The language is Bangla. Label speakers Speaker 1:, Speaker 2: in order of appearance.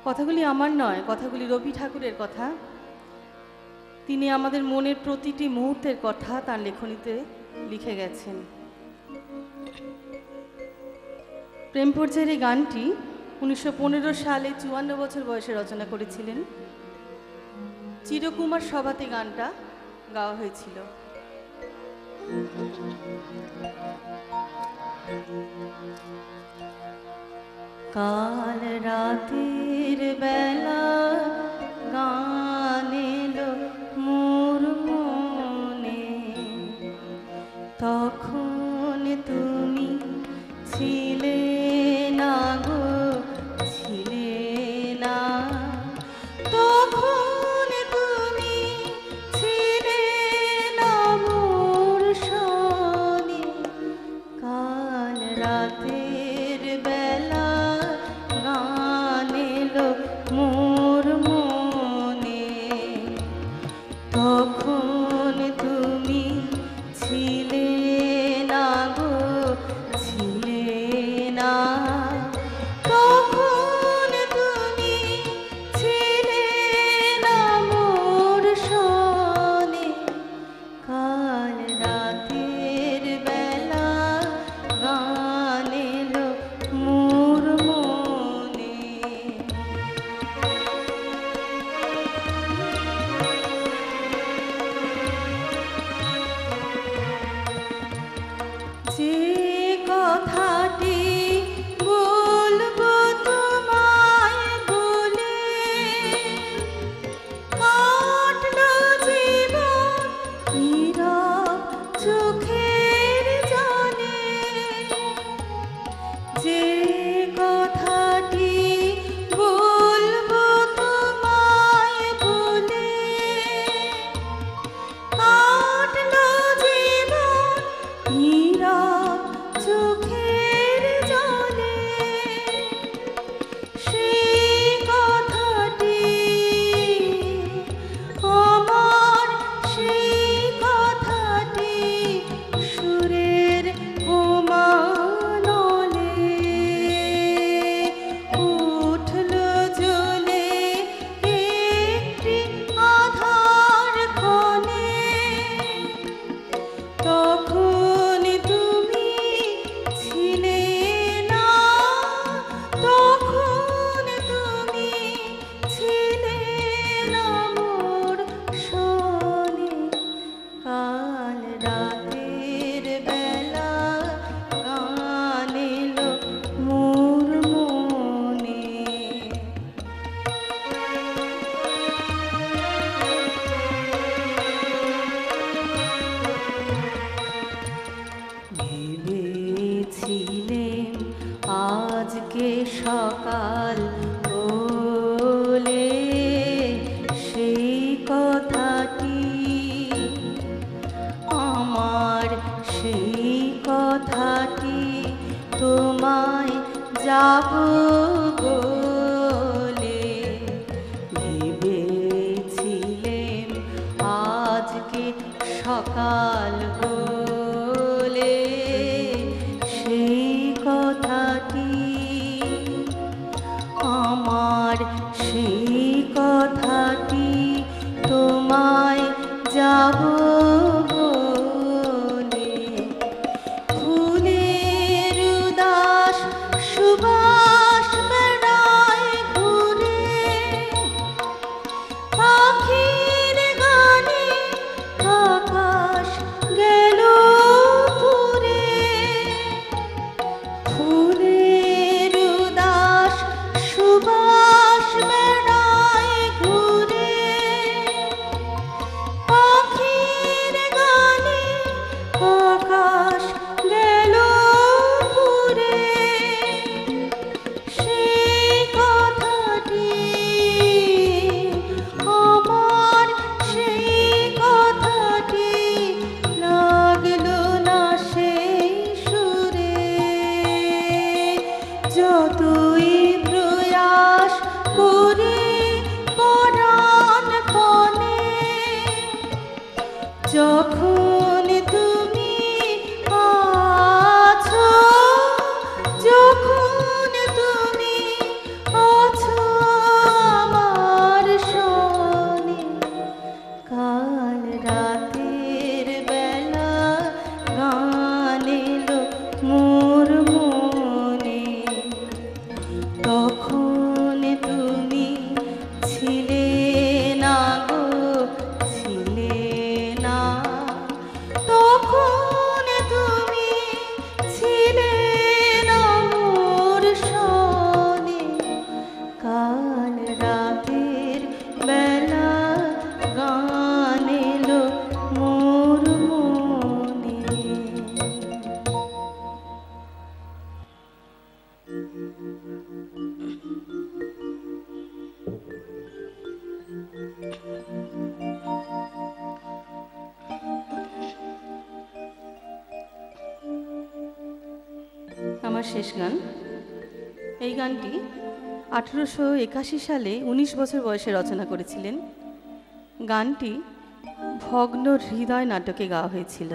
Speaker 1: কথাগুলি আমার নয়, কথাগুলি রবি ঠাকুরের কথা। তিনি আমাদের মনের প্রতিটি মুহূর্তের কথা তার লেখনীতে লিখে গেছেন। প্রেম পর্যায়ের এই গানটি 1915 সালে 54 বছর বয়সে রচনা করেছিলেন। চিরকুমার সভাতে গানটা গাওয়া হয়েছিল। কাল রাতের বেলা গান এলো মোর মনে, তখন তুমি ছিলে না গো, ছিলে না, তখন তুমি ছিলে না মোর সনে। কাল রাতের বেলা গান এলো মোর মনে, তখন তুমি ছিলে না গো, ছিলে না, তখন তুমি ছিলে না মোর সনে। কাল রাতের বেলা গান এলো মোর মনে। যে কথাটি বলবো তোমায় বলে, কাটলো জীবন নীরব চোখের জলে। যে কথাটি বলবো তোমায় বলে, কাটলো জীবন নীরব চোখের জলে। সেই কথাটি আমার, সেই কথাটি সুরের কোমানলে উঠলো জ্বলে একটি আধার ক্ষণে। তখন তুমি ছিলে না, তখন তুমি ছিলে না মোর সনে। কাল রাতের বেলা গান এলো মোর মনে। ভেবেছিলেন আজকে সকাল বলে সেই কথাটি আমার, সেই কথাটি তোমায় যাব বলে। ভেবেছিলেন আজকে সকাল বলে সেই কথাটি আমার, সেই কথাটি তোমায় যাব বলে। ফুলের উদাস সুবাস বেড়ায় ঘুরে, পাখির গানে আকাশ গেল পুরে। ফুলের উদাস সুবাস বেড়ায় ঘুরে, পাখির গানে আকাশ গেল পুরে। সেই কথাটি আমার, সেই কথাটি লাগলো না সেই সুরে। যতই প্রয়াস করি পরাণ পণে, যখন তুমি আছো, যখন তুমি আমার শেষ গান। এই গানটি 1881 সালে 19 বছর বয়সে রচনা করেছিলেন। গানটি ভগ্ন হৃদয় নাটকে গাওয়া হয়েছিল।